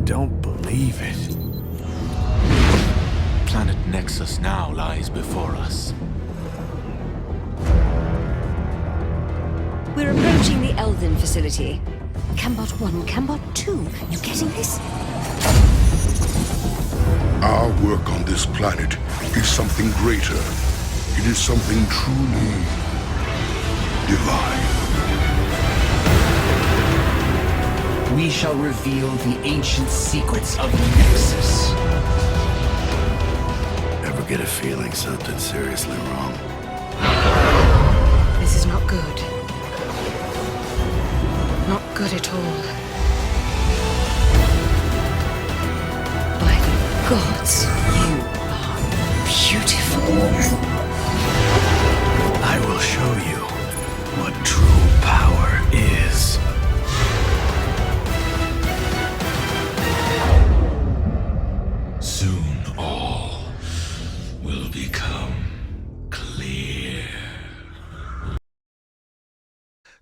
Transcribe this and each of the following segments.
don't believe it. Planet Nexus now lies before us. We're approaching the Elven facility. Cambot 1, Cambot 2. You getting this? Our work on this planet is something greater. It is something truly divine. We shall reveal the ancient secrets of Nexus. Ever get a feeling something's seriously wrong? This is not good. Not good at all. By the gods, you are beautiful. I will show you what true power is. Soon all will become clear.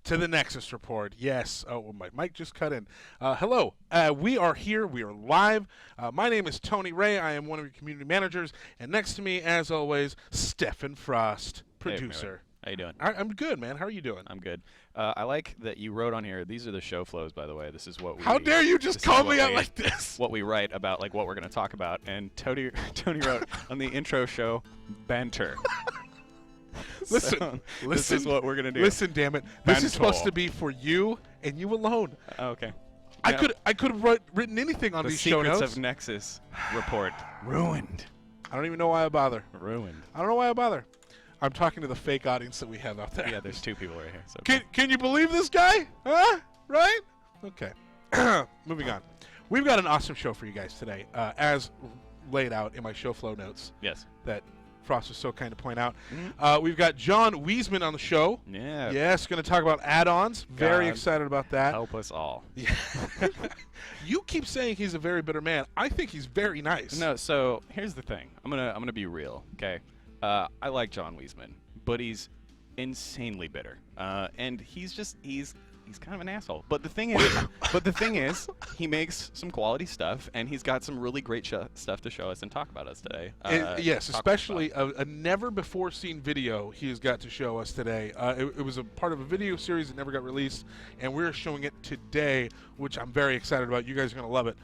To the Nexus report, yes. Oh, my mic just cut in. Hello, we are here. We are live. My name is Tony Ray. I am one of your community managers, and next to me, as always, Stefan Frost, producer. Hey, how you doing? I'm good, man. How are you doing? I'm good. I like that you wrote on here. These are the show flows, by the way. This is what we. How dare you just call me out like this? What we write about, like what we're going to talk about, and Tony wrote on the intro show, banter. Listen, this is what we're going to do. Listen, damn it. This is supposed to be for you and you alone. Okay. I could have written anything on these show notes. The Secrets of Nexus report. Ruined. I don't even know why I bother. Ruined. I don't know why I bother. I'm talking to the fake audience that we have out there. Yeah, there's two people right here. So Can you believe this guy? Huh? Right? Okay. Moving on. We've got an awesome show for you guys today, as laid out in my show flow notes. Yes. That Frost was so kind to point out. We've got Jon Wiesman on the show. Yeah. Yes, going to talk about add-ons. Very excited about that. Help us all. Yeah. You keep saying he's a very bitter man. I think he's very nice. No, so here's the thing. I'm gonna be real, okay? I like Jon Wiesman, but he's insanely bitter, and he's kind of an asshole. But the thing is, he makes some quality stuff, and he's got some really great stuff to show us and talk about us today. Yes, especially a never-before-seen video he has got to show us today. It was a part of a video series that never got released, and we're showing it today, which I'm very excited about. You guys are going to love it.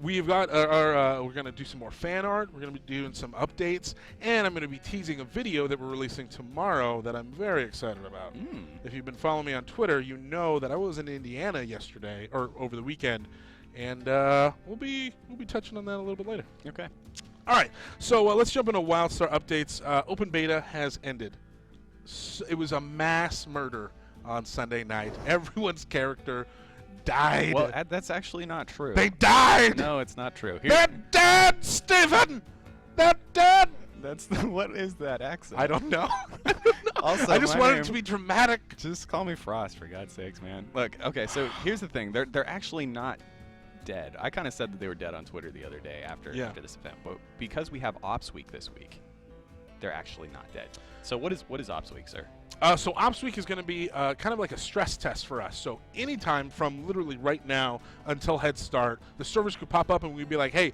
We've got we're going to do some more fan art. We're going to be doing some updates, and I'm going to be teasing a video that we're releasing tomorrow that I'm very excited about. If you've been following me on Twitter, you know that I was in Indiana yesterday or over the weekend, and we'll be touching on that a little bit later. Okay. All right. So let's jump into WildStar updates. Open beta has ended. It was a mass murder on Sunday night. Everyone's character died. Well, that's actually not true. They died. No, it's not true. They're dead, Stephen. They're dead. What is that accent? I don't know. Also, I just wanted it to be dramatic. Just call me Frost, for God's sakes, man. Look, okay, so here's the thing. They're actually not dead. I kind of said that they were dead on Twitter the other day after this event, but because we have Ops Week this week, they're actually not dead. So what is Ops Week, sir? So Ops Week is going to be kind of like a stress test for us. So anytime from literally right now until Head Start, the servers could pop up and we'd be like, "Hey,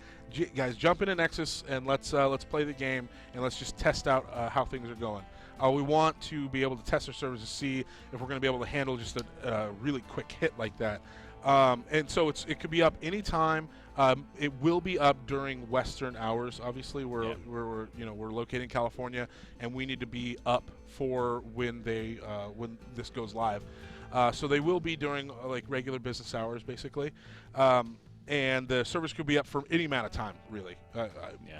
guys, jump into Nexus and let's play the game and let's just test out how things are going." We want to be able to test our servers to see if we're going to be able to handle just a really quick hit like that. And so it could be up anytime. It will be up during Western hours. Obviously, we're located in California, and we need to be up for when this goes live. So they will be during like regular business hours, basically. And the servers could be up for any amount of time, really.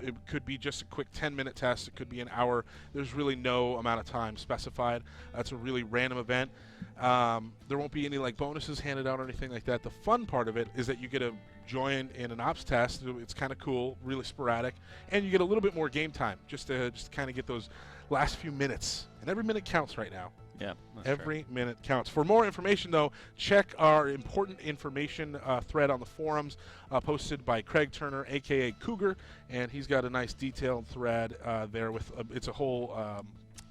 It could be just a quick 10-minute test. It could be an hour. There's really no amount of time specified. It's a really random event. There won't be any like bonuses handed out or anything like that. The fun part of it is that you get to join in an ops test. It's kind of cool, really sporadic, and you get a little bit more game time just to kind of get those last few minutes. And every minute counts right now. Yeah, every minute counts. For more information, though, check our important information thread on the forums posted by Craig Turner, a.k.a. Cougar, and he's got a nice detailed thread there with it's a whole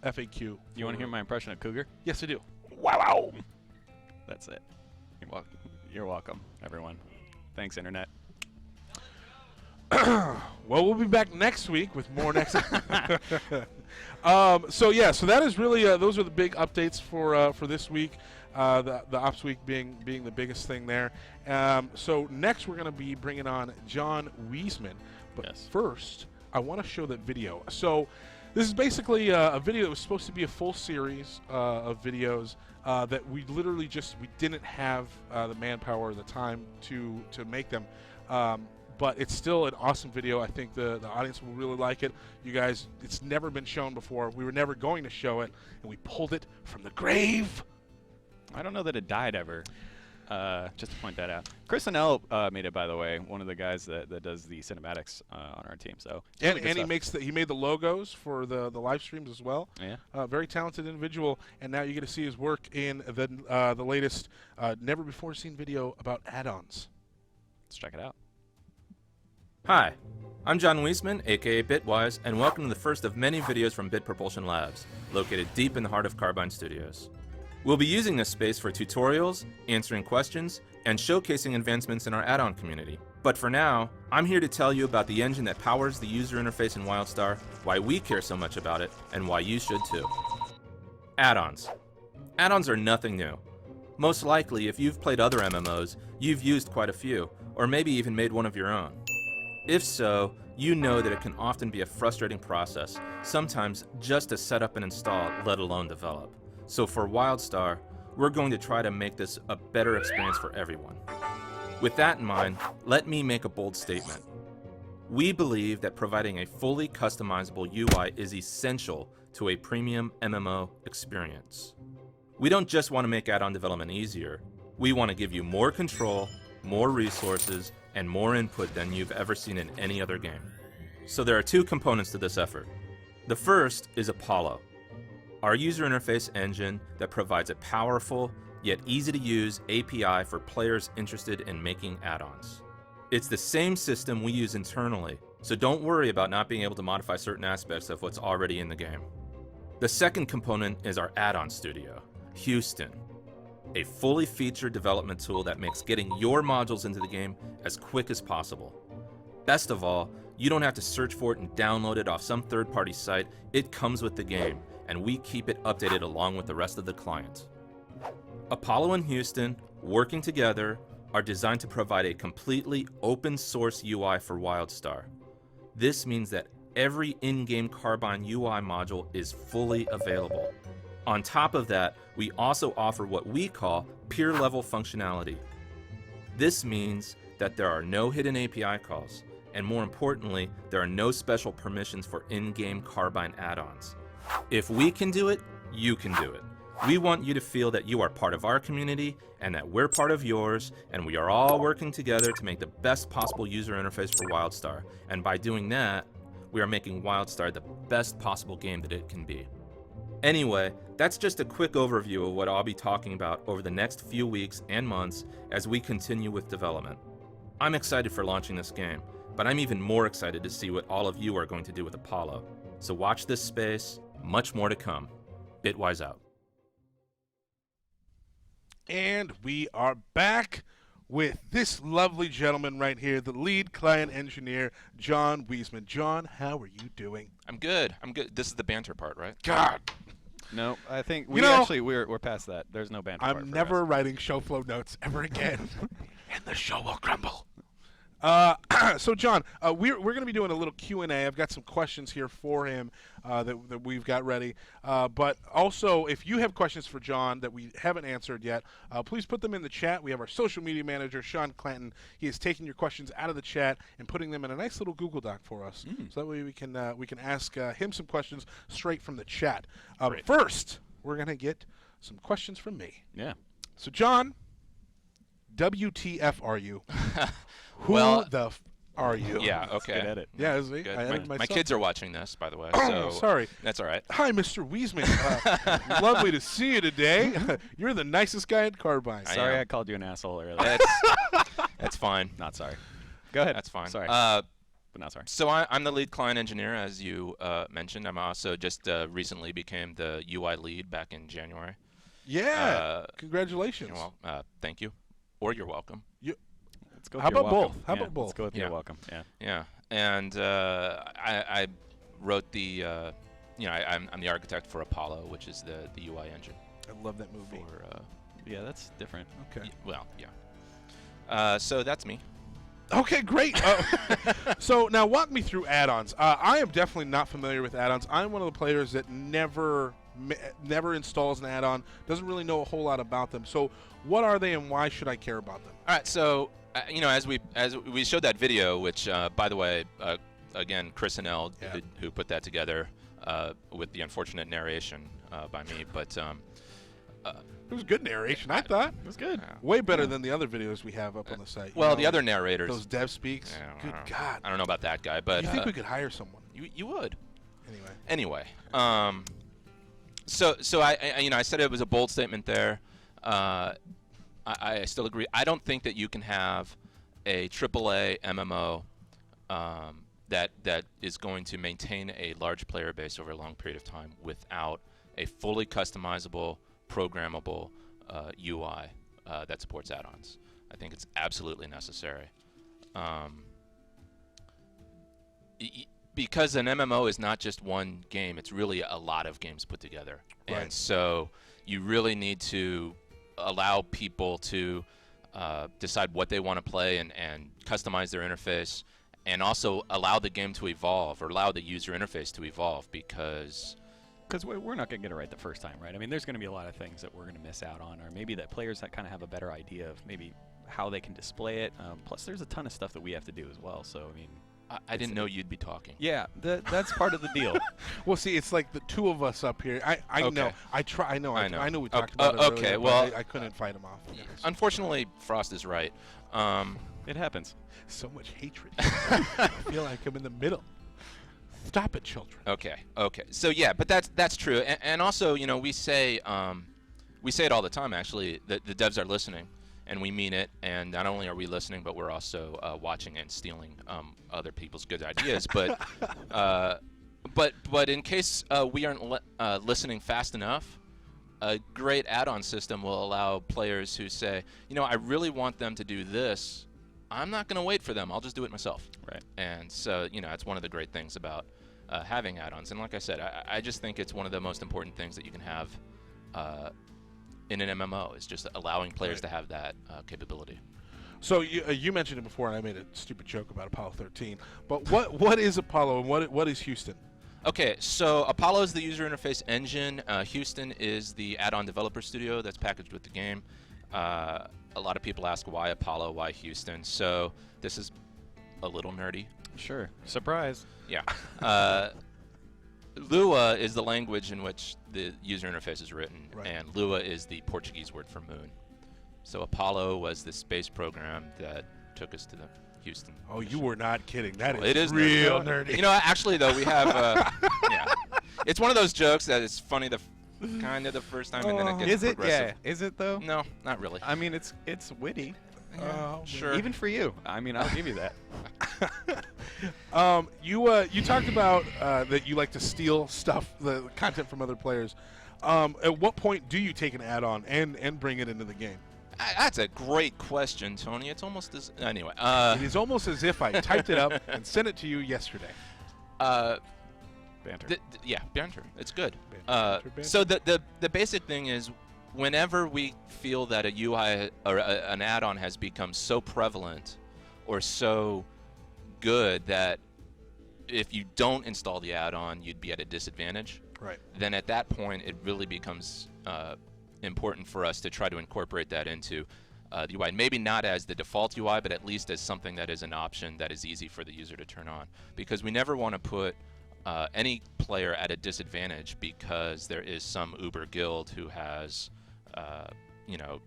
FAQ. You want to hear my impression of Cougar? Yes, I do. Wow. That's it. You're welcome, everyone. Thanks, Internet. Well, we'll be back next week with more Nexus. So that is really those are the big updates for this week. The Ops Week being the biggest thing there. So next we're going to be bringing on Jon Wiesman. But first, I want to show that video. So this is basically a video that was supposed to be a full series of videos that we literally we didn't have the manpower or the time to make them. But it's still an awesome video. I think the audience will really like it. You guys, it's never been shown before. We were never going to show it, and we pulled it from the grave. I don't know that it died ever. Just to point that out. Chris and L made it, by the way. One of the guys that does the cinematics on our team. So and he made the logos for the live streams as well. Yeah. Very talented individual, and now you get to see his work in the latest never before seen video about add-ons. Let's check it out. Hi, I'm Jon Wiesman, aka Bitwise, and welcome to the first of many videos from Bit Propulsion Labs, located deep in the heart of Carbine Studios. We'll be using this space for tutorials, answering questions, and showcasing advancements in our add-on community. But for now, I'm here to tell you about the engine that powers the user interface in WildStar, why we care so much about it, and why you should too. Add-ons. Add-ons are nothing new. Most likely, if you've played other MMOs, you've used quite a few, or maybe even made one of your own. If so, you know that it can often be a frustrating process, sometimes just to set up and install, let alone develop. So for WildStar, we're going to try to make this a better experience for everyone. With that in mind, let me make a bold statement. We believe that providing a fully customizable UI is essential to a premium MMO experience. We don't just want to make add-on development easier, we want to give you more control, more resources, and more input than you've ever seen in any other game. So there are two components to this effort. The first is Apollo, our user interface engine that provides a powerful yet easy to use API for players interested in making add-ons. It's the same system we use internally, so don't worry about not being able to modify certain aspects of what's already in the game. The second component is our add-on studio, Houston, a fully featured development tool that makes getting your modules into the game as quick as possible. Best of all, you don't have to search for it and download it off some third-party site. It comes with the game, and we keep it updated along with the rest of the client. Apollo and Houston, working together, are designed to provide a completely open-source UI for WildStar. This means that every in-game Carbine UI module is fully available. On top of that, we also offer what we call peer-level functionality. This means that there are no hidden API calls, and more importantly, there are no special permissions for in-game Carbine add-ons. If we can do it, you can do it. We want you to feel that you are part of our community and that we're part of yours, and we are all working together to make the best possible user interface for WildStar. And by doing that, we are making WildStar the best possible game that it can be. Anyway, that's just a quick overview of what I'll be talking about over the next few weeks and months as we continue with development. I'm excited for launching this game, but I'm even more excited to see what all of you are going to do with Apollo. So watch this space, much more to come. Bitwise out. And we are back with this lovely gentleman right here, the lead client engineer, Jon Wiesman. Jon, how are you doing? I'm good. This is the banter part, right? God. No, I think we're past that. There's no banter. I'm never writing show flow notes ever again, and the show will crumble. So Jon, we're going to be doing a little Q&A. I've got some questions here for him that we've got ready. But also, if you have questions for Jon that we haven't answered yet, please put them in the chat. We have our social media manager, Sean Clanton. He is taking your questions out of the chat and putting them in a nice little Google Doc for us. So that way we can ask him some questions straight from the chat. First, we're going to get some questions from me. Yeah. So Jon, WTF are you? Who are you? Yeah, okay. Good edit. Yeah, is he? Good. My kids are watching this, by the way. Oh, so sorry. That's all right. Hi, Mr. Wiesman. Lovely to see you today. You're the nicest guy at Carbine. Sorry I called you an asshole earlier. That's fine. Not sorry. Go ahead. That's fine. Sorry. But not sorry. So I'm the lead client engineer, as you mentioned. I'm also just recently became the UI lead back in January. Yeah. Congratulations. Well, thank you. Or you're welcome. Let's go with How you're about welcome. both? How Yeah, about both? Let's go with Yeah. you're welcome. Yeah. Yeah, and I wrote the, I'm the architect for Apollo, which is the UI engine. I love that movie. For, Yeah, that's different. Okay. well, yeah. So that's me. Okay, great. So now walk me through add-ons. I am definitely not familiar with add-ons. I'm one of the players that never installs an add-on, doesn't really know a whole lot about them. So what are they and why should I care about them? All right, so as we showed that video, which by the way, again, Chris and Elle, Yeah. who put that together with the unfortunate narration by me, but It was good narration, I thought. It was good. Way better than the other videos we have up on the site. well, You the know, other narrators. those dev speaks. Yeah, Good God. I don't know about that guy, but You think we could hire someone? you would. Anyway. Anyway, so I said it was a bold statement there. I still agree. I don't think that you can have a AAA MMO that is going to maintain a large player base over a long period of time without a fully customizable, programmable UI that supports add-ons. I think it's absolutely necessary. Because an MMO is not just one game, it's really a lot of games put together. Right. And so you really need to allow people to decide what they want to play and customize their interface, and also allow the game to evolve, or allow the user interface to evolve, because we're not going to get it right the first time, right? I mean, there's going to be a lot of things that we're going to miss out on, or maybe that players that kind of have a better idea of maybe how they can display it. Plus, there's a ton of stuff that we have to do as well. So, I mean, I didn't know you'd be talking. yeah, that's part of the deal. Well, see, it's like the two of us up here. I Okay. know. I know we talked Okay, about it earlier, okay, but well, I couldn't fight him off. Unfortunately, Frost is right. It happens. So much hatred. I feel like I'm in the middle. Stop it, children. Okay. So yeah, but that's true, and also, we say it all the time. Actually, the devs are listening, and we mean it. And not only are we listening, but we're also watching and stealing other people's good ideas. But but in case we aren't listening fast enough, a great add-on system will allow players who say, I really want them to do this. I'm not going to wait for them. I'll just do it myself. Right. And so, it's one of the great things about having add-ons. And like I said, I just think it's one of the most important things that you can have in an MMO, is just allowing players to have that capability. So you mentioned it before, and I made a stupid joke about Apollo 13. But what is Apollo, and what is Houston? Okay, so Apollo is the user interface engine. Houston is the add-on developer studio that's packaged with the game. A lot of people ask why Apollo, why Houston. So this is a little nerdy. Sure. Surprise. Yeah. Lua is the language in which the user interface is written, Right. and Lua is the Portuguese word for moon. So Apollo was the space program that took us to the Houston. Oh, you were not kidding. That Well, it is real nerdy. nerdy. Actually, though, we have yeah. It's one of those jokes that is funny kind of the first time, and then it gets Is it? progressive. Yeah. Is it though? No, not really. I mean, it's witty. Sure. Even for you. I mean, I'll give you that. You talked about that you like to steal stuff, the content from other players. At what point do you take an add-on and bring it into the game? That's a great question, Tony. It's almost as anyway. It is almost as if I typed it up and sent it to you yesterday. Banter. Yeah, banter. It's good. Banter. So the basic thing is, whenever we feel that a UI or an add-on has become so prevalent or so good that if you don't install the add-on, you'd be at a disadvantage. Right. Then at that point, it really becomes important for us to try to incorporate that into the UI. Maybe not as the default UI, but at least as something that is an option that is easy for the user to turn on. Because we never want to put any player at a disadvantage because there is some Uber guild who has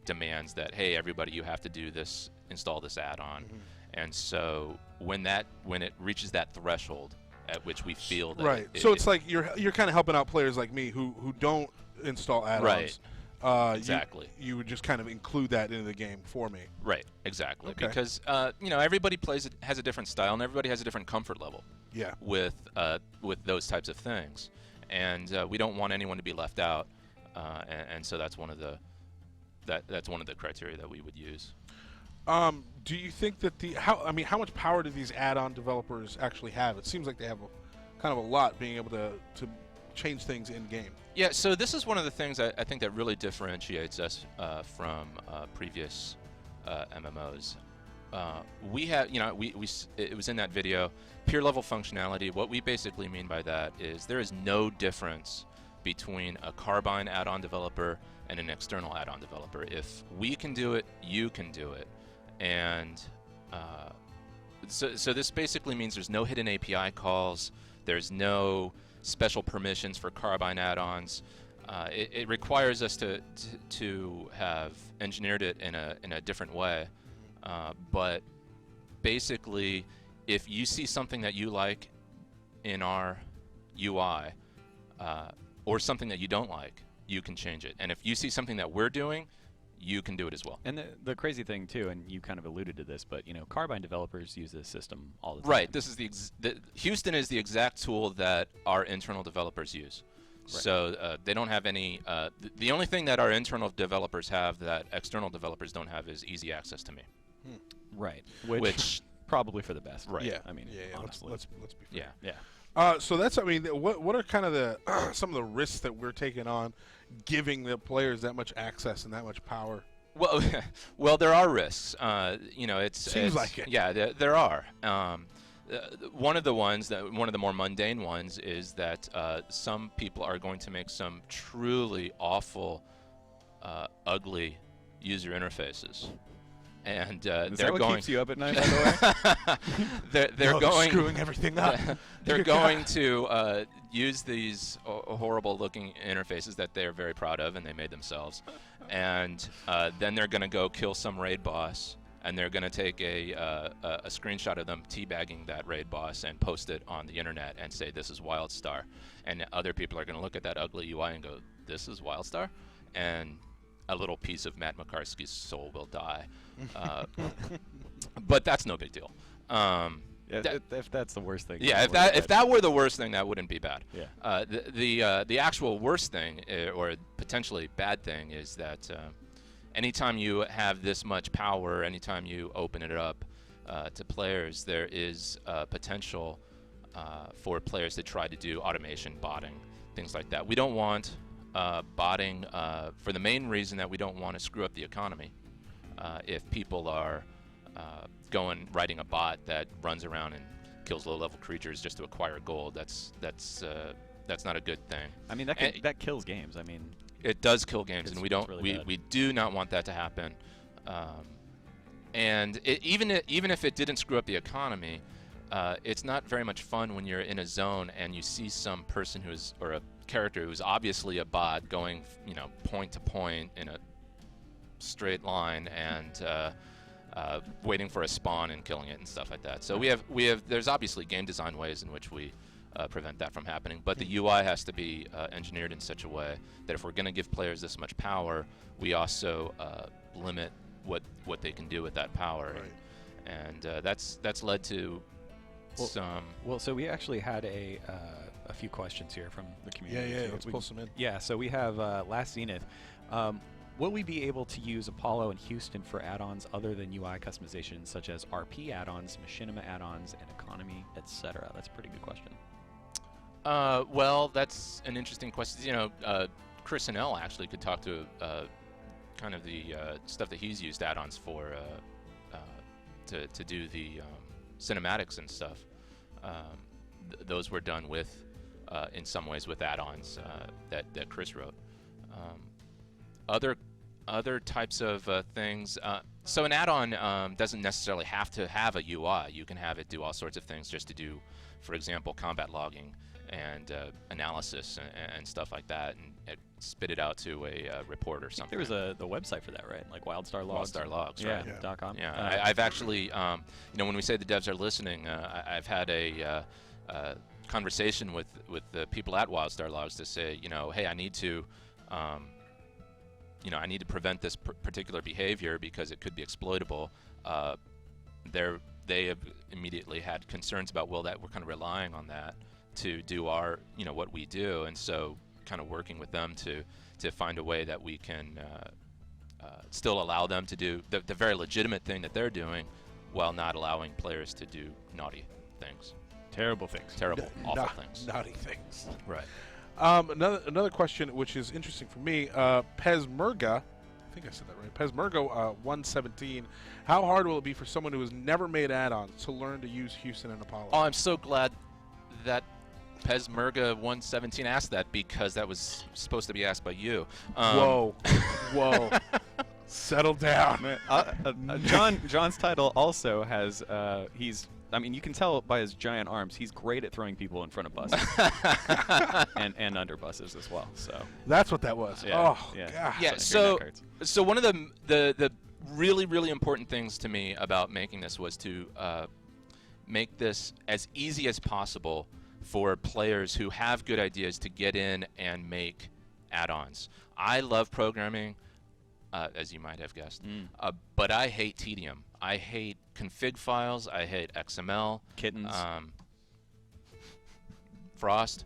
demands that, hey, everybody, you have to do this, install this add-on. Mm-hmm. And so when it reaches that threshold at which we feel that Right. So it's like you're kind of helping out players like me who don't install add-ons. Right. Exactly. You would just kind of include that into the game for me. Right, exactly. Okay. Because everybody has a different style, and everybody has a different comfort level. Yeah. With those types of things, and we don't want anyone to be left out, and so that's one of the criteria that we would use. Do you think that how much power do these add-on developers actually have? It seems like they have kind of a lot, being able to change things in game. Yeah, so this is one of the things I think that really differentiates us from previous MMOs. We have, it was in that video, peer level functionality. What we basically mean by that is there is no difference between a Carbine add-on developer and an external add-on developer. If we can do it, you can do it. And so this basically means there's no hidden API calls, there's no special permissions for Carbine add-ons. It requires us to have engineered it in a different way. But basically, if you see something that you like in our UI, or something that you don't like, you can change it. And if you see something that we're doing, you can do it as well. And the crazy thing too, and you kind of alluded to this, but Carbine developers use this system all the time. Right. This is Houston is the exact tool that our internal developers use. Right. So they don't have any. The only thing that our internal developers have that external developers don't have is easy access to me. Right. Which probably for the best. Right. Yeah. I mean, yeah. honestly. Let's be fair. Yeah. So that's, what are kind of the some of the risks that we're taking on, giving the players that much access and that much power? Well, there are risks. Seems like it. Yeah, there are. One of the more mundane ones is that some people are going to make some truly awful, ugly user interfaces. And Is they're that what going. keeps you up at night, by the way? they're going screwing everything up. They're going to use these horrible-looking interfaces that they're very proud of and they made themselves, and then they're going to go kill some raid boss, and they're going to take a screenshot of them teabagging that raid boss and post it on the internet and say this is WildStar, and other people are going to look at that ugly UI and go, this is WildStar, and a little piece of Matt McCarthy's soul will die. But that's no big deal. If that's the worst thing. Yeah, if that were the worst thing, that wouldn't be bad. Yeah. The actual worst thing, or potentially bad thing, is that anytime you have this much power, anytime you open it up to players, there is potential for players to try to do automation, botting, things like that. We don't want botting for the main reason that we don't want to screw up the economy. If people are writing a bot that runs around and kills low-level creatures just to acquire gold, that's not a good thing. I mean, that kills games. I mean, it does kill games, and really we do not want that to happen. And even if it didn't screw up the economy, it's not very much fun when you're in a zone and you see some person or a character who's obviously a bot going, point to point in a straight line and waiting for a spawn and killing it and stuff like that. So there's obviously game design ways in which we prevent that from happening, but the UI has to be engineered in such a way that if we're going to give players this much power, we also limit what they can do with that power. Right. And that's led to some. Well, so we actually had a few questions here from the community. Yeah, let's pull some in. Yeah, so we have Last Zenith. Will we be able to use Apollo and Houston for add-ons other than UI customization, such as RP add-ons, machinima add-ons, and economy, etc.? That's a pretty good question. Well, that's an interesting question. Chris and Elle actually could talk to kind of the stuff that he's used add-ons for to do the cinematics and stuff. Those were done with, in some ways, with add-ons that Chris wrote. Other types of things. So an add-on doesn't necessarily have to have a UI. You can have it do all sorts of things just to do, for example, combat logging and analysis and stuff like that, and spit it out to a report or something. There was the website for that, right? Like WildStar Logs. WildStar Logs, yeah, right? .com. Yeah, I've actually, when we say the devs are listening, I've had a conversation with the people at WildStar Logs to say, hey, I need to prevent this particular behavior because it could be exploitable. They have immediately had concerns about, that we're kind of relying on that to do our, what we do, and so kind of working with them to find a way that we can still allow them to do the very legitimate thing that they're doing, while not allowing players to do naughty things. Terrible things. Terrible, awful things. Naughty things. Right. Another question, which is interesting for me, Pesmerga, I think I said that right, Pesmerga 117, how hard will it be for someone who has never made add-ons to learn to use Houston and Apollo? Oh, I'm so glad that Pesmerga 117 asked that, because that was supposed to be asked by you. Whoa. Whoa. Settle down. John's title also has, I mean, you can tell by his giant arms, he's great at throwing people in front of buses. and under buses as well. So that's what that was. Yeah, oh, yeah. God. Yeah, so one of the really, really important things to me about making this was to make this as easy as possible for players who have good ideas to get in and make add-ons. I love programming, as you might have guessed, but I hate tedium. I hate config files. I hate XML. Kittens. Frost.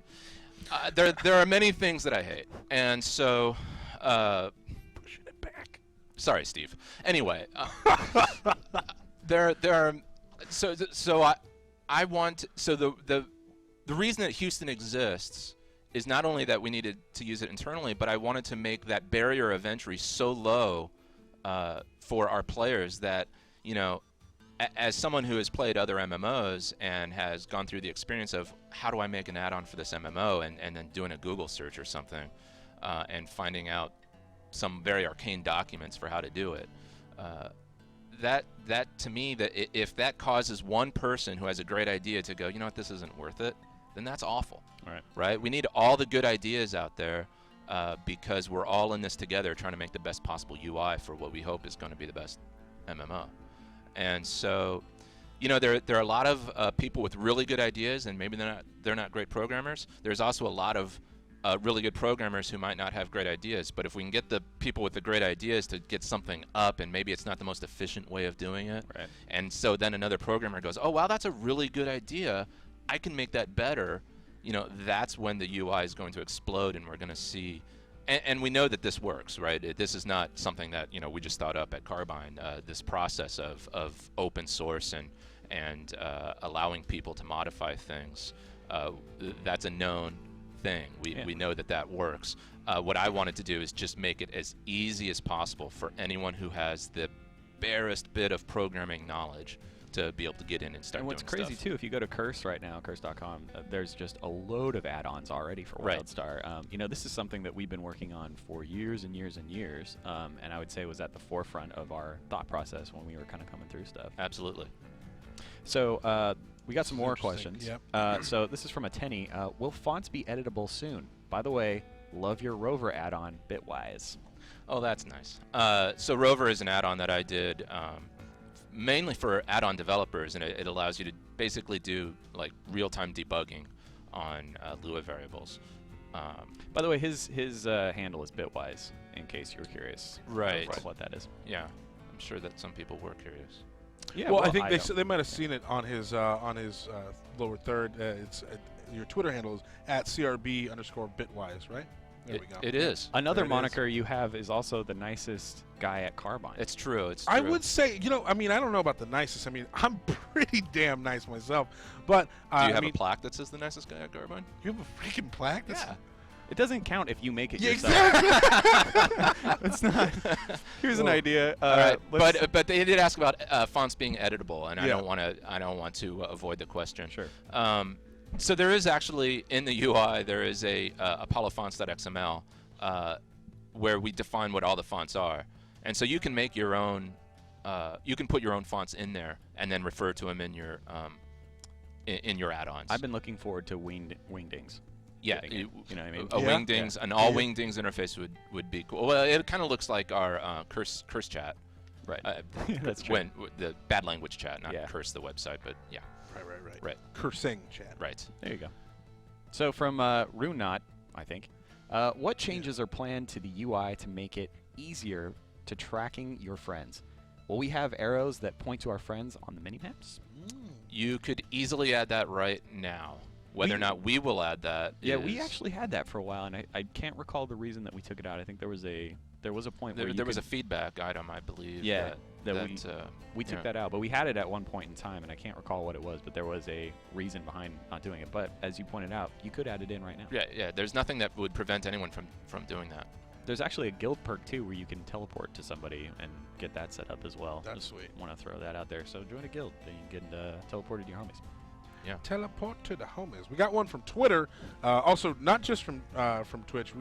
There are many things that I hate, and so Pushing it back. sorry, Steve. Anyway, there are the reason that Houston exists is not only that we needed to use it internally, but I wanted to make that barrier of entry so low for our players that, you know, as someone who has played other MMOs and has gone through the experience of how do I make an add-on for this MMO, and then doing a Google search or something and finding out some very arcane documents for how to do it, that to me, that if that causes one person who has a great idea to go, you know what, this isn't worth it, then that's awful. Right? We need all the good ideas out there because we're all in this together trying to make the best possible UI for what we hope is going to be the best MMO. And so, you know, there are a lot of people with really good ideas, and maybe they're not great programmers. There's also a lot of really good programmers who might not have great ideas. But if we can get the people with the great ideas to get something up, and maybe it's not the most efficient way of doing it, and so then another programmer goes, oh wow, that's a really good idea, I can make that better. You know, that's when the UI is going to explode, and we're going to see. And we know that this works, right? This is not something that, you know, we just thought up at Carbine. This process of open source and allowing people to modify things, that's a known thing. We know that works. What I wanted to do is just make it as easy as possible for anyone who has the barest bit of programming knowledge to be able to get in and start doing stuff. And what's crazy too, if you go to Curse right now, curse.com, there's just a load of add-ons already for WildStar. You know, this is something that we've been working on for years and years and years, and I would say was at the forefront of our thought process when we were kind of coming through stuff. Absolutely. So we got some more questions. Yep. So this is from a Tenny. Will fonts be editable soon? By the way, love your Rover add-on, Bitwise. Oh, that's nice. So Rover is an add-on that I did mainly for add-on developers, and it allows you to basically do like real-time debugging on Lua variables. By the way, his handle is Bitwise, in case you were curious. Right. What that is. Yeah, I'm sure that some people were curious. Yeah. Well, I think they might have seen it on his lower third. It's your Twitter handle is @CRB_Bitwise, right? There we go. It is. Another moniker you have is also the nicest guy at Carbine. It's true. It's true. I would say, you know, I mean, I don't know about the nicest. I mean, I'm pretty damn nice myself. But do you have a plaque that says the nicest guy at Carbine? You have a freaking plaque? Yeah. It doesn't count if you make it yourself. Exactly. It's not. Here's an idea. All right. But they did ask about fonts being editable, and Yeah. I don't want to avoid the question. Sure. So there is actually in the UI there is a apollofonts.xml where we define what all the fonts are, and so you can make your own. You can put your own fonts in there and then refer to them in your add-ons. I've been looking forward to Wingdings. Yeah, you know what I mean. Wingdings, an all Wingdings interface would be cool. Well, it kind of looks like our curse chat. Right. That's true. When the bad language chat, not Yeah. curse the website, but yeah. Right. Cursing chat. Right. There you go. So from Runot, I think, what changes are planned to the UI to make it easier to tracking your friends? Will we have arrows that point to our friends on the mini-maps? You could easily add that right now. Whether or not we will add that we actually had that for a while, and I can't recall the reason that we took it out. I think there was a there was a point There, where there was a feedback item, I believe. Yeah, that we took that out, but we had it at one point in time, and I can't recall what it was, but there was a reason behind not doing it. But as you pointed out, you could add it in right now. Yeah. There's nothing that would prevent anyone from doing that. There's actually a guild perk too, where you can teleport to somebody and get that set up as well. That's sweet. Want to throw that out there? So join a guild, then you can teleport to your homies. Yeah. Teleport to the homies. We got one from Twitter. Also, not just from Twitch.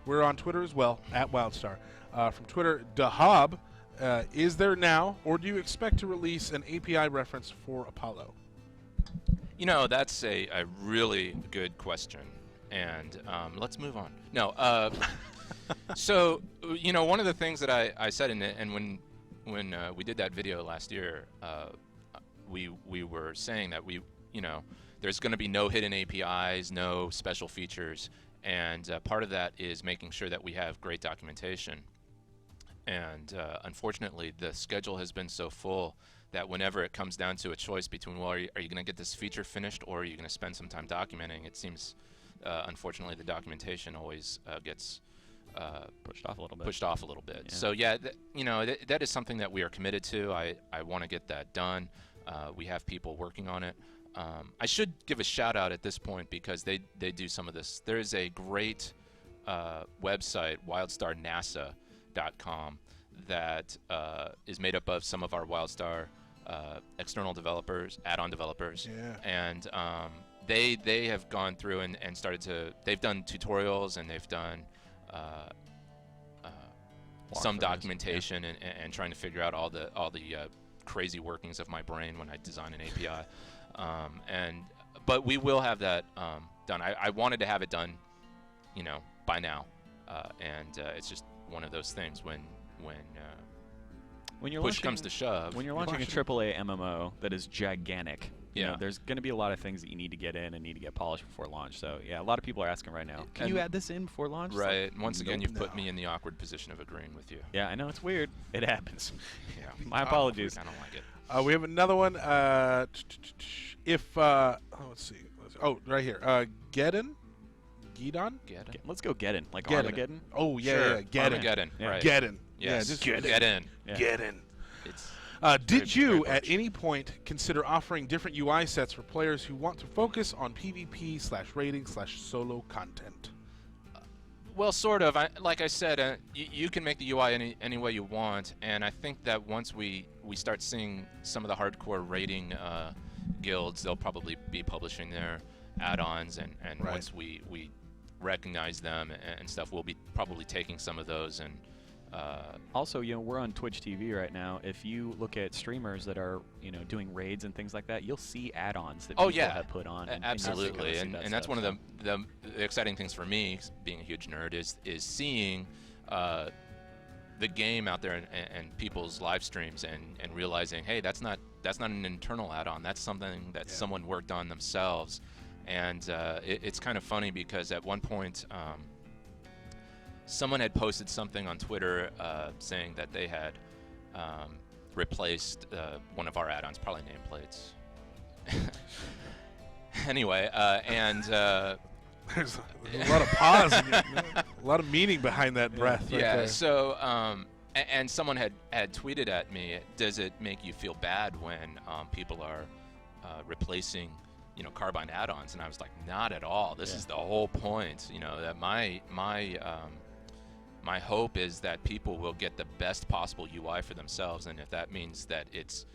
We're on Twitter as well, at WildStar. From Twitter, Dahab, is there now, or do you expect to release an API reference for Apollo? You know, that's a really good question. And let's move on. No. So, you know, one of the things that I said in it, and when we did that video last year, we were saying that there's going to be no hidden APIs, no special features, and part of that is making sure that we have great documentation. And unfortunately, the schedule has been so full that whenever it comes down to a choice between, well, are you going to get this feature finished, or are you going to spend some time documenting, it seems, unfortunately, the documentation always gets pushed off a little bit. Yeah. So yeah, that is something that we are committed to. I want to get that done. We have people working on it. I should give a shout out at this point, because they do some of this. There is a great website, WildStarNASA.com, that is made up of some of our WildStar external developers, add-on developers. Yeah. And they have gone through and started to. They've done tutorials, and they've done some documentation, and trying to figure out all the crazy workings of my brain when I design an API. But we will have that done. I wanted to have it done, by now, and it's just one of those things when you're push comes to shove. When you're launching a AAA MMO that is gigantic, Yeah. There's going to be a lot of things that you need to get in and need to get polished before launch. So yeah, a lot of people are asking right now, can you add this in before launch? Right. Once again, you've put me in the awkward position of agreeing with you. Yeah, I know it's weird. It happens. Yeah. My apologies. I don't like it. We have another one. Let's see. Oh, right here. Geddon? Let's go get in. Like Geddon. Armageddon? Oh, yeah, Sure. yeah. Geddon. Armageddon. Yeah. Right. Geddon. Yes. Yeah, just Get in. Yeah. Geddon. It's Did you, very at much. any point, consider offering different UI sets for players who want to focus on PvP/raiding/solo content? Well, sort of. Like I said, you can make the UI any way you want, and I think that once we start seeing some of the hardcore raiding guilds, they'll probably be publishing their add-ons, and Right. once we recognize them and stuff, we'll be probably taking some of those and. Also, we're on Twitch TV right now. If you look at streamers that are, doing raids and things like that, you'll see add-ons that people have put on. Absolutely, and that's one of the exciting things for me, being a huge nerd, is seeing the game out there and people's live streams and realizing, hey, that's not an internal add-on. That's something that someone worked on themselves, and it's kind of funny because at one point. Someone had posted something on Twitter saying that they had replaced one of our add-ons, probably nameplates. Anyway, There's a lot of pause, a lot of meaning behind that breath. Right yeah. there. So, and someone had tweeted at me, "Does it make you feel bad when people are replacing?" Carbine add-ons, and I was like, not at all. This is the whole point. That my hope is that people will get the best possible UI for themselves, and if that means that it's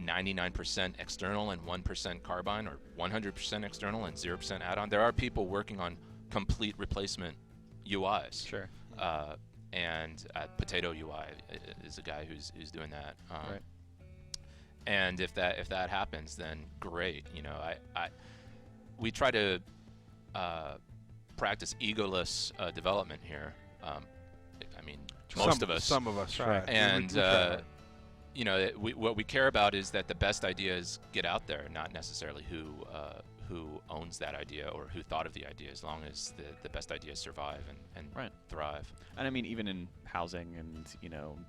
99% external and 1% Carbine, or 100% external and 0% add-on, there are people working on complete replacement UIs. Sure. And Potato UI is a guy who's doing that. Right. And if that happens, then great. We try to practice egoless development here. Most of us. Some of us try. And We try. what we care about is that the best ideas get out there, not necessarily who owns that idea or who thought of the idea, as long as the best ideas survive and thrive. And even in housing and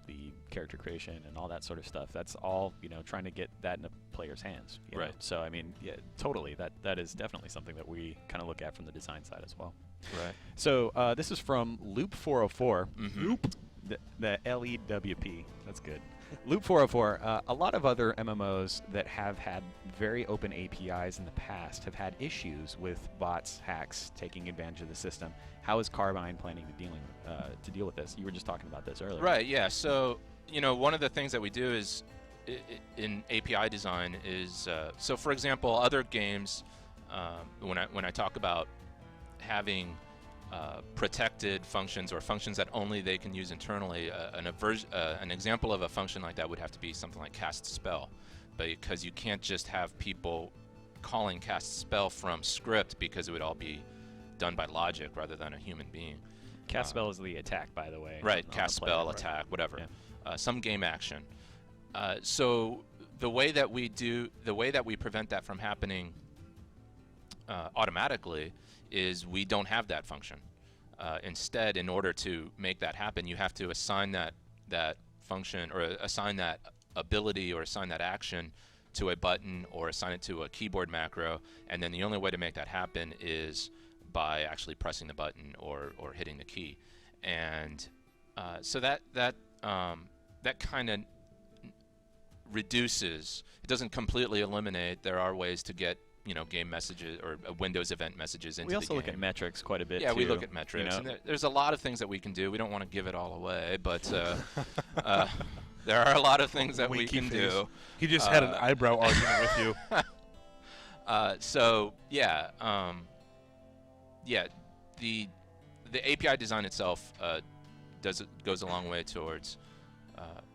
the character creation and all that sort of stuff, that's all trying to get that in a player's hands. Right. So yeah, totally. That is definitely something that we kind of look at from the design side as well. Right. So this is from Loop404. Mm-hmm. Loop. The LEWP. That's good. Loop 404. A lot of other MMOs that have had very open APIs in the past have had issues with bots, hacks, taking advantage of the system. How is Carbine planning to deal with this? You were just talking about this earlier. Right. Yeah. So one of the things that we do is in API design is so for example, other games when I talk about having protected functions or functions that only they can use internally. An example of a function like that would have to be something like cast spell, because you can't just have people calling cast spell from script, because it would all be done by logic rather than a human being. Cast spell is the attack, by the way. Right, cast spell, attack, whatever. Yeah. Some game action. So the way that we prevent that from happening automatically is we don't have that function. Instead, in order to make that happen, you have to assign that function, or assign that ability, or assign that action to a button, or assign it to a keyboard macro, and then the only way to make that happen is by actually pressing the button or hitting the key. And so that kind of reduces. It doesn't completely eliminate. There are ways to get game messages or Windows event messages into the game. We also look at metrics quite a bit. Yeah, too, we look at metrics. And there's a lot of things that we can do. We don't want to give it all away, but there are a lot of things that we can do. He just had an eyebrow argument with you. So yeah, the API design itself goes a long way towards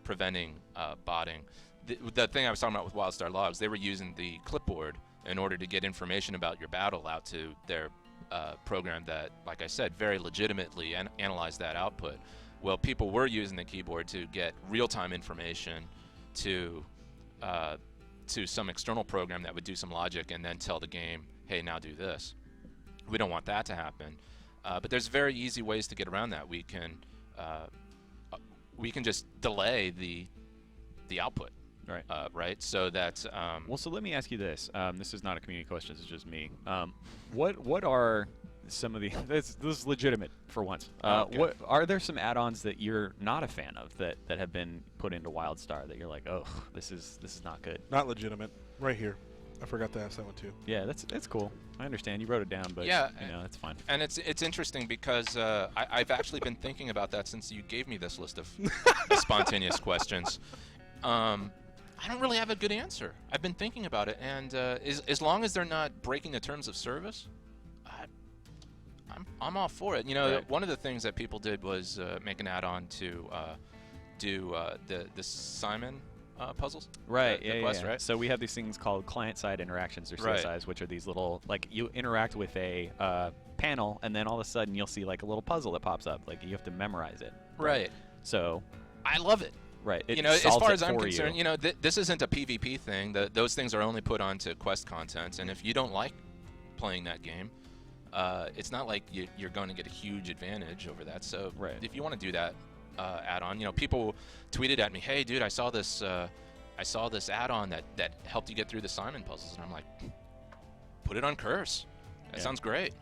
preventing botting. The thing I was talking about with WildStar logs, they were using the clipboard in order to get information about your battle out to their program that, like I said, very legitimately analyzed that output. Well, people were using the keyboard to get real-time information to some external program that would do some logic and then tell the game, hey, now do this. We don't want that to happen. But there's very easy ways to get around that. We can just delay the output. Right. Right. So that's. Well, so let me ask you this. This is not a community question. This is just me. What are some of the? This is legitimate for once. Okay. What are there some add-ons that you're not a fan of that have been put into WildStar that you're like, oh, this is not good? Not legitimate. Right here. I forgot to ask that one too. Yeah, that's cool. I understand you wrote it down, but yeah, that's fine. And it's interesting because I've actually been thinking about that since you gave me this list of spontaneous questions. I don't really have a good answer. I've been thinking about it, and as long as they're not breaking the terms of service, I'm all for it. Right. One of the things that people did was make an add-on to do the Simon puzzles. Right. The quest, right. So we have these things called client-side interactions, or CSIs, which are these little, like, you interact with a panel, and then all of a sudden you'll see like a little puzzle that pops up. Like, you have to memorize it. Right. So I love it. Right. As far as I'm concerned, this isn't a PvP thing. Those things are only put onto quest content, and if you don't like playing that game, it's not like you're going to get a huge advantage over that. So if you want to do that add-on, people tweeted at me, "Hey, dude, I saw this add-on that helped you get through the Simon puzzles," and I'm like, "Put it on Curse. That sounds great."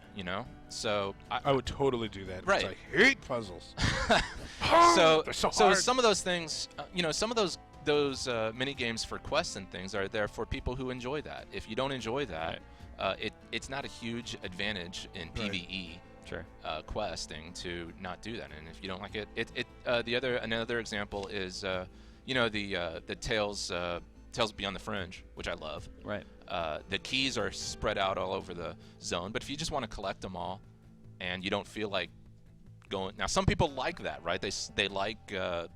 So I would totally do that. Right. I hate puzzles. They're so so hard. some of those things, some of those mini games for quests and things are there for people who enjoy that. If you don't enjoy that, it's not a huge advantage in PvE questing to not do that. And if you don't like it, another example is the Tales Beyond the Fringe, which I love. Right. The keys are spread out all over the zone, but if you just want to collect them all, and you don't feel like going, now some people like that, right? They like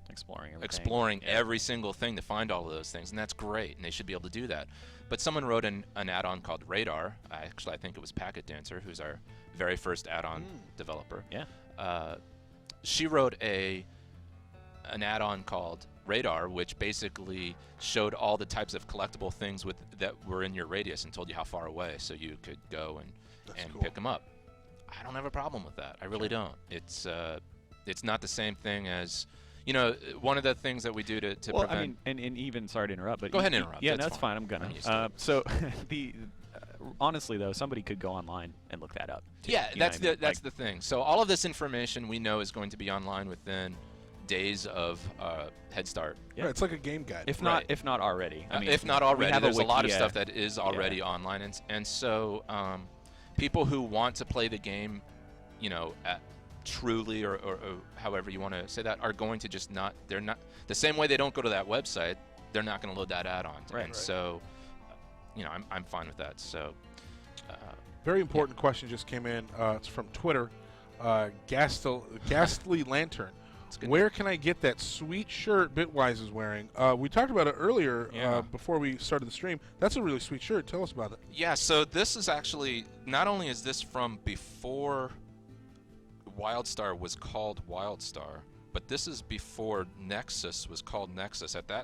exploring every single thing to find all of those things, and that's great, and they should be able to do that. But someone wrote an add-on called Radar. I think it was Packet Dancer, who's our very first add-on developer. Yeah. She wrote an add-on called Radar, which basically showed all the types of collectible things that were in your radius and told you how far away, so you could go and pick them up. I don't have a problem with that. I really don't. It's not the same thing as, one of the things that we do to prevent. I mean, and even, sorry to interrupt, but go ahead and interrupt. Yeah, that's fine. I'm gonna. So honestly though, somebody could go online and look that up. Yeah, that's the thing. So all of this information we know is going to be online within days of Head Start. Yeah, it's like a game guide. If Right. not already. I mean, if not already, have there's a lot of wiki, stuff that is already online, and so people who want to play the game, you know, truly or however you want to say that, are going to just not. They're not the same way they don't go to that website. They're not going to load that add-on. Right. And so, you know, I'm fine with that. So. Very important question just came in. It's from Twitter. Ghastly Lantern. Where can I get that sweet shirt Bitwise is wearing? We talked about it earlier before we started the stream. That's a really sweet shirt. Tell us about it. Yeah, so this is actually, not only is this from before WildStar was called WildStar, but this is before Nexus was called Nexus. At the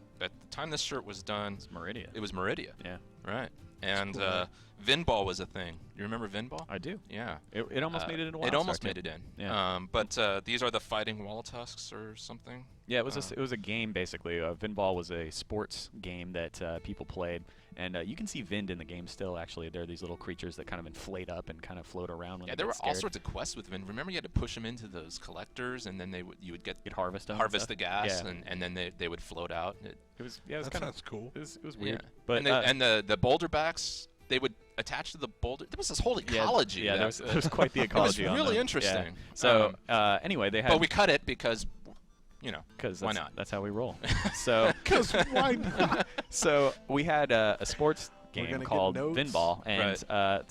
time this shirt was done, It's Meridia. it was Meridia. Yeah. Right. And cool, man. Vinball was a thing. You remember Vinball? I do. Yeah. It almost made it in a while. It almost made it in. Yeah. But these are the Fighting Wall Tusks or something. Yeah, it was a game basically. Vinball was a sports game that people played, and you can see Vind in the game still. Actually, there are these little creatures that kind of inflate up and kind of float around. When Yeah, they there get were all scared. sorts of quests with Vind. Remember, you had to push them into those collectors, and then you would get You'd harvest them. and harvest stuff. the gas, Yeah. and then they would float out. It was it was That kind of sounds cool. it was weird. Yeah. But and the boulder backs, they would attach to the boulder. There was this whole ecology. Yeah, that- there was quite the ecology. It was on really them. interesting. Yeah. So anyway, they had. But we cut it because, you know, Because why not? That's how we roll. So Because why not? so we had a sports We're game gonna get called notes. Vinball, and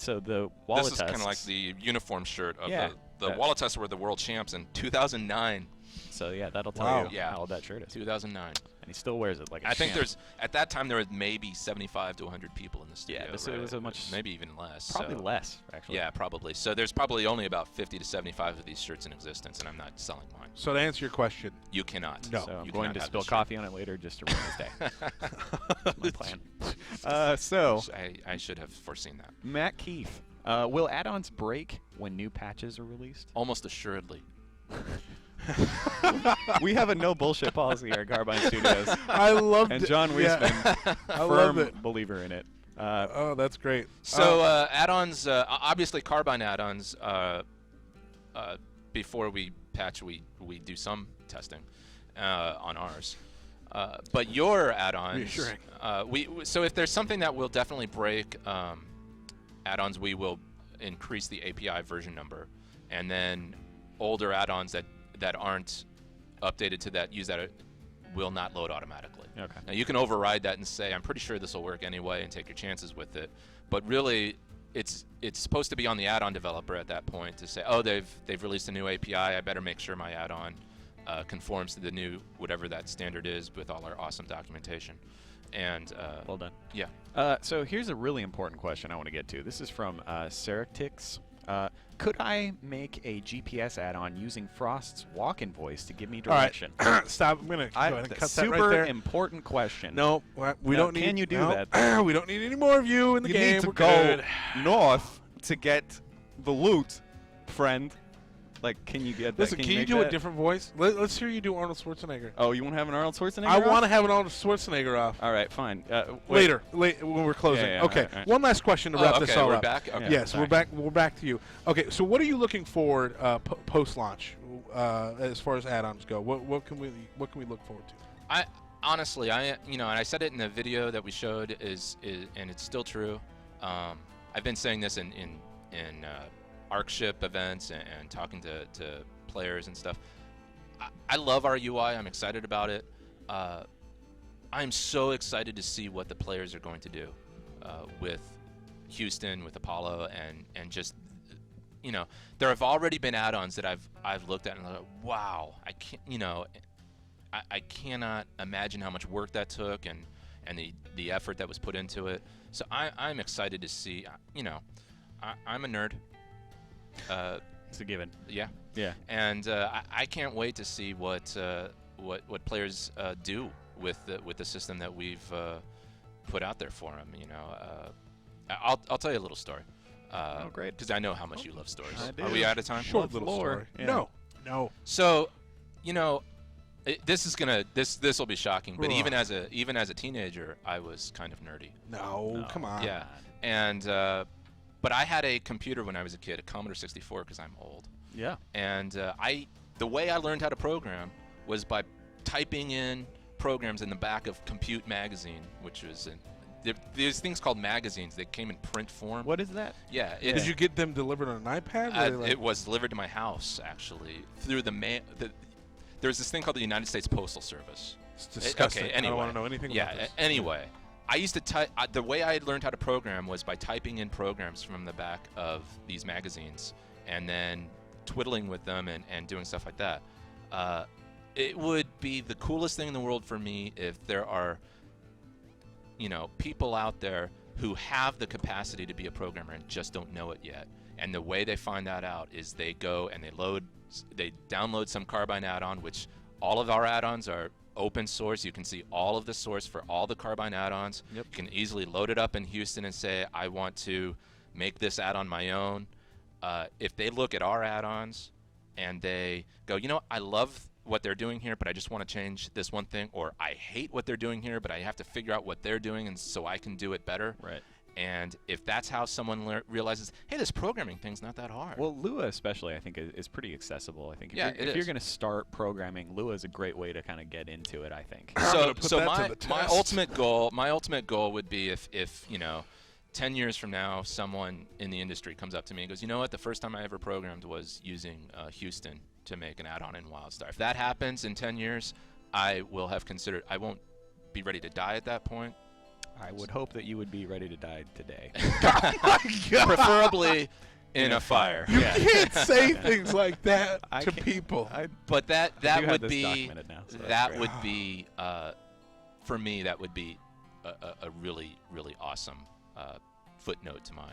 so the Wallatusks. This is kind of like the uniform shirt of Yeah, the that- Wallatusks were the world champs in 2009. So yeah, that'll tell Wow. you Yeah. how old that shirt is. 2009. And he still wears it like a I think champ. at that time there was maybe 75 to 100 people in the studio. Yeah, it right? was a much maybe even less. probably so- less actually. Yeah, probably. So there's probably only about 50 to 75 of these shirts in existence, and I'm not selling mine. So to answer your question, You cannot. No. So I'm You going cannot to have spill this shirt. coffee on it later just to ruin his day. That's my plan. So I should have foreseen that. Matt Keefe, will add-ons break when new patches are released? Almost assuredly. We have a no bullshit policy here at Carbine Studios, I love and it. Jon Yeah. Wiesman, I love firm it. believer in it. Oh, that's great. So add-ons, obviously Carbine add-ons, before we patch, we do some testing on ours. But your add-ons, Reassuring. So if there's something that will definitely break add-ons, we will increase the API version number, and then older add-ons that aren't updated to that will not load automatically. Okay. Now you can override that and say, I'm pretty sure this will work anyway, and take your chances with it. But really, it's supposed to be on the add-on developer at that point to say, oh, they've released a new API. I better make sure my add-on conforms to the new whatever that standard is with all our awesome documentation. And Well done. yeah, So here's a really important question I want to get to. This is from Ceratix. Could I make a GPS add-on using Frost's walk-in voice to give me All right. direction? Stop. I'm going to go ahead and cut that super right there. important question. No, we No, don't need. can you do no, that? We don't need any more of you in the You game. need to We're go good. north to get the loot, friend. Like, can you get that? Listen, can you make do that? a different voice? Let's hear you do Arnold Schwarzenegger. Oh, you want to have an Arnold Schwarzenegger? I want off? to have an Arnold Schwarzenegger off. All right, fine. Wait. Later, when we're closing. Yeah, okay. all right. One last question to wrap this okay, all we're up. back? Okay. Yes, sorry. we're back. We're back to you. Okay, so what are you looking forward post-launch as far as add-ons go? What can we look forward to? Honestly, and I said it in the video that we showed and it's still true. I've been saying this in ArcShip events and talking to players and stuff. I love our UI. I'm excited about it. I'm so excited to see what the players are going to do with Houston, with Apollo, and just there have already been add-ons that I've looked at and like, wow, I cannot imagine how much work that took and the effort that was put into it. So I'm excited to see. I'm a nerd. It's a given. Yeah. Yeah. And I can't wait to see what players do with the system that we've put out there for them. I'll tell you a little story. Oh, great. Because I know how much you love stories. I do. Are we out of time? Short little Lore. story. Yeah. No. So, this will be shocking. But Ugh. even as a teenager, I was kind of nerdy. No, come on. Yeah. And but I had a computer when I was a kid, a Commodore 64, because I'm old. Yeah. And the way I learned how to program was by typing in programs in the back of Compute magazine, which was there's things called magazines that came in print form. What is that? Yeah. Did you get them delivered on an iPad? It was delivered to my house, actually, through the mail. There's this thing called the United States Postal Service. It's disgusting. Okay, anyway. I don't want to know anything about this. Anyway, I used to type. The way I learned how to program was by typing in programs from the back of these magazines and then twiddling with them and doing stuff like that. It would be the coolest thing in the world for me if there are, people out there who have the capacity to be a programmer and just don't know it yet. And the way they find that out is they go and they download some Carbine add-on, which all of our add-ons are open source. You can see all of the source for all the Carbine add-ons. Yep. You can easily load it up in Houston and say, I want to make this add-on my own. If they look at our add-ons and they go, I love what they're doing here, but I just want to change this one thing, or I hate what they're doing here, but I have to figure out what they're doing and so I can do it better. Right. And if that's how someone realizes, hey, this programming thing's not that hard. Well, Lua especially, I think, is pretty accessible. I think if you're going to start programming, Lua is a great way to kind of get into it, I think. So my ultimate goal would be if 10 years from now, someone in the industry comes up to me and goes, you know what, the first time I ever programmed was using Houston to make an add-on in WildStar. If that happens in 10 years, I will have considered, I won't be ready to die at that point. I would hope that you would be ready to die today. Oh my God. Preferably in a fire. You can't say things like that to people. But that would be for me, that would be a really, really awesome footnote to my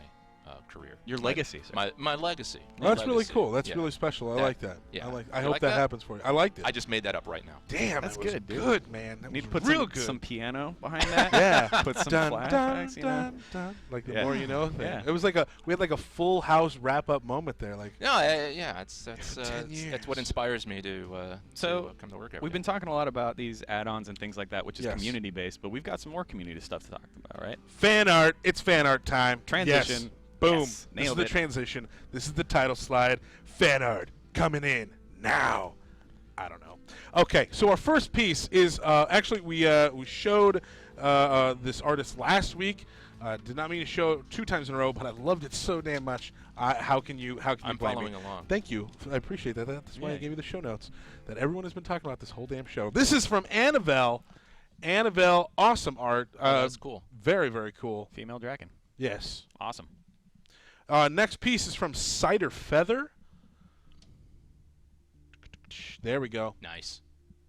career. Your legacy, sir. My legacy. Well, that's really cool. That's really special. I like that. Yeah. I hope that happens for you. I liked it. I just made that up right now. Damn, that's that was good, dude. Good, man. That Need to was put real good. some piano behind that. Yeah. Put some dun, flashbacks, dun, dun. Like the Yeah. more you know thing. Yeah. It was like we had like a Full House wrap up moment there. Like no, that's 10 years. That's what inspires me to come to work every we've been talking a lot about these add-ons and things like that, which is Yes. community based, but we've got some more community stuff to talk about, right? fan art. It's fan art time. Transition. Yes. Boom. Yes, This is nailed the it. transition. This is the title slide. Fan art coming in now. I don't know. Okay, so our first piece is actually we showed this artist last week. Did not mean to show it 2 times in a row, but I loved it so damn much. How can you I'm blame following me? along. Thank you. I appreciate that. That's why I Yeah. gave you the show notes that everyone has been talking about this whole damn show. This is from Annabelle. Annabelle, awesome art. That's cool. Very, very cool. Female dragon. Yes. Awesome. Next piece is from Cider Feather. There we go. Nice.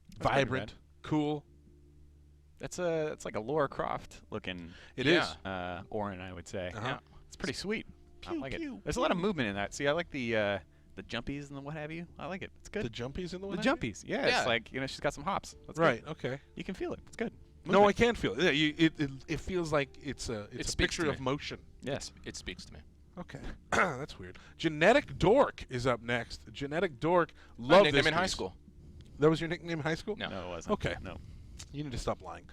That's pretty Vibrant, rad. cool. It's like a Laura Croft looking It is. Orin, I would say. Uh-huh. Yeah. It's pretty sweet. I Pew, like it. pew, There's a lot of movement in that. See, I like the jumpies and the what have you. I like it. It's good. The jumpies in the The one. jumpies. Yeah, Yeah. it's like, she's got some hops. That's Right. good. Okay. You can feel it. It's good. No, I Movement. can feel it. Yeah, it feels like it's a speaks picture to of me. motion. Yes. It speaks to me. Okay. That's weird. Genetic Dork is up next. Genetic Dork. My Love nickname this in high piece. school. That was your nickname in high school? No. No, it wasn't. Okay. No. You need to stop lying.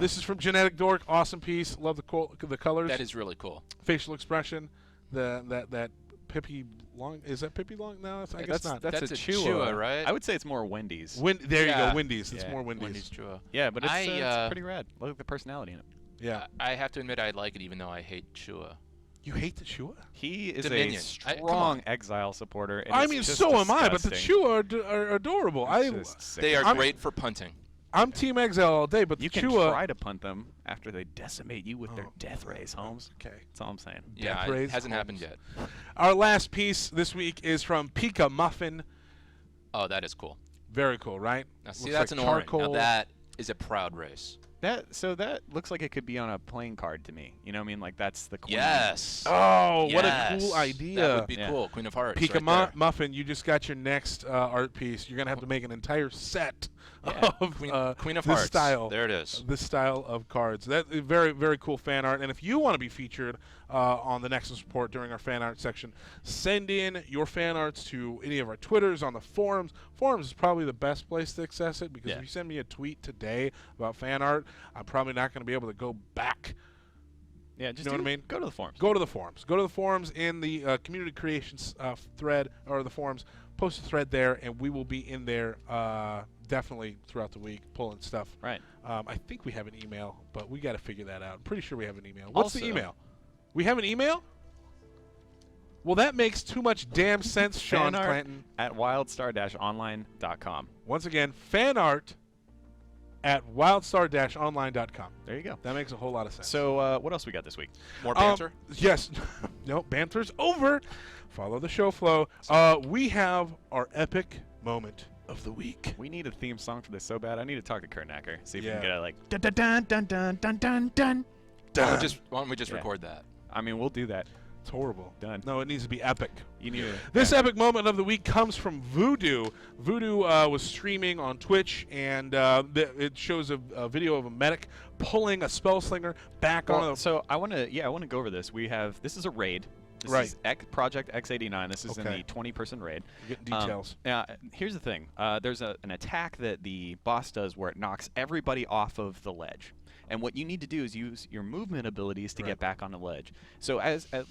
This is from Genetic Dork. Awesome piece. Love the colors. That is really cool. Facial expression. That Pippi Long. Is that Pippi Long? No, I guess not. That's That's a a Chua. Chua, right? I would say it's more Wendy's. There you Yeah. go. Wendy's. It's Yeah. more Wendy's. Wendy's Chua. Yeah, but it's I, pretty rad. Look at the personality in it. Yeah. I have to admit I like it even though I hate Chua. You hate the Chua? He is Dominion. a Come strong on. Exile supporter. And I it's mean, just so am I, but the disgusting. Chua are adorable. It's just sick. They are I'm- great for punting. I'm Team Exile all day, but the You can Chua. try to punt them after they decimate you with their Oh, death rays, Holmes. Okay. That's all I'm saying. Yeah, Death it rays, hasn't Holmes. happened yet. Our last piece this week is from Pika Muffin. Oh, that is cool. Very cool, right? Now see, Looks that's like an orange. charcoal. Now that is a proud race. That looks like it could be on a playing card to me. You know what I mean? Like that's the queen. Yes. Oh, what a Yes. cool idea. That would be Yeah. cool. Queen of Hearts. Pika right there. Muffin, you just got your next art piece. You're going to have to make an entire set Yeah. of Queen of this Hearts. style. There it is. This style of cards. That is very, very cool fan art. And if you want to be featured on the Nexus Report during our fan art section, send in your fan arts to any of our Twitters, on the forums. Forums is probably the best place to access it because Yeah. if you send me a tweet today about fan art, I'm probably not going to be able to go back. Yeah, just know what I mean? Go to the forums. Go to the forums. Go to the forums in the community creations thread, or the forums. Post a thread there, and we will be in there definitely throughout the week pulling stuff. Right. I think we have an email, but we got to figure that out. I'm pretty sure we have an email. What's the Also- email? We have an email? Well, that makes too much damn sense, Sean Fanart Clanton. at wildstar-online.com. Once again, fanart at wildstar-online.com. There you go. That makes a whole lot of sense. So what else we got this week? More banter? Yes. No, banter's over. Follow the show flow. We have our epic moment of the week. We need a theme song for this so bad. I need to talk to Kurt Nacker. See if we Yeah. can get a like dun dun dun dun dun dun dun. Why don't we just Yeah. record that? I mean, we'll do that. It's horrible. Done. No, it needs to be epic. You need to. This epic moment of the week comes from Voodoo. Voodoo was streaming on Twitch, and it shows a video of a medic pulling a spell slinger back on the. So I want to go over this. This is a raid. This Right. is Project X89. This is in Okay. the 20-person raid. We're getting details. Here's the thing. There's an attack that the boss does where it knocks everybody off of the ledge. And what you need to do is use your movement abilities to get back on the ledge. So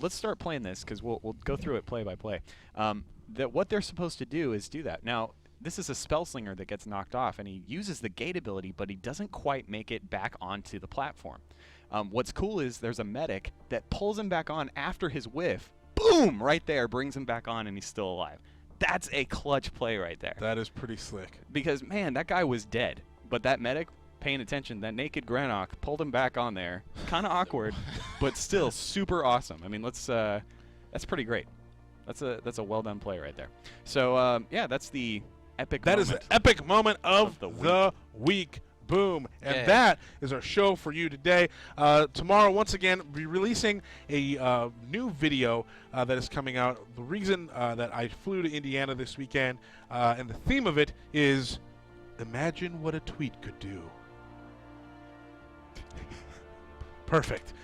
let's start playing this because we'll go through it play by play. What they're supposed to do is do that. Now, this is a spell slinger that gets knocked off, and he uses the gate ability, but he doesn't quite make it back onto the platform. What's cool is there's a medic that pulls him back on after his whiff. Boom! Right there, brings him back on, and he's still alive. That's a clutch play right there. That is pretty slick. Because, man, that guy was dead. But that medic, paying attention, that naked Granok pulled him back on there. Kind of awkward, but still super awesome. I mean, that's pretty great. That's a well done play right there. So yeah, that's the epic. That is the epic moment of the week. Boom. And that is our show for you today. Tomorrow, once again, we'll be releasing a new video that is coming out. The reason that I flew to Indiana this weekend, and the theme of it is imagine what a tweet could do. Perfect.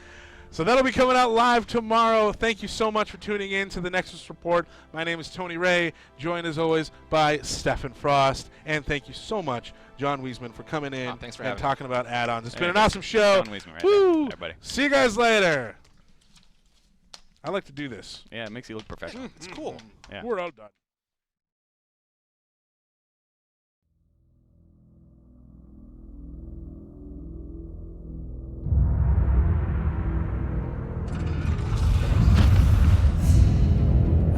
So that'll be coming out live tomorrow. Thank you so much for tuning in to the Nexus Report. My name is Tony Ray, joined as always by Stephen Frost. And thank you so much, Jon Wiesman, for coming in thanks for and having talking about add-ons. It's been an awesome show. Jon Wiesman right Woo! there, everybody. See you guys later. I like to do this. Yeah, it makes you look professional. It's cool. Yeah. We're all done.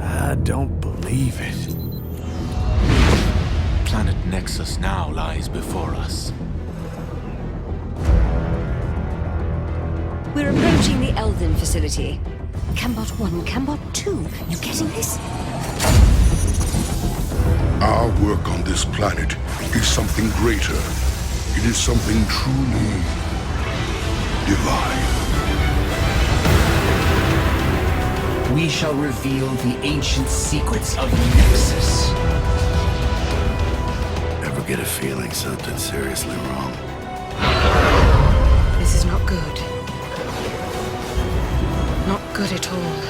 I don't believe it. Planet Nexus now lies before us. We're approaching the Elven facility. Cambot 1, Cambot 2. You getting this? Our work on this planet is something greater. It is something truly divine. We shall reveal the ancient secrets of Nexus. Ever get a feeling something's seriously wrong? This is not good. Not good at all.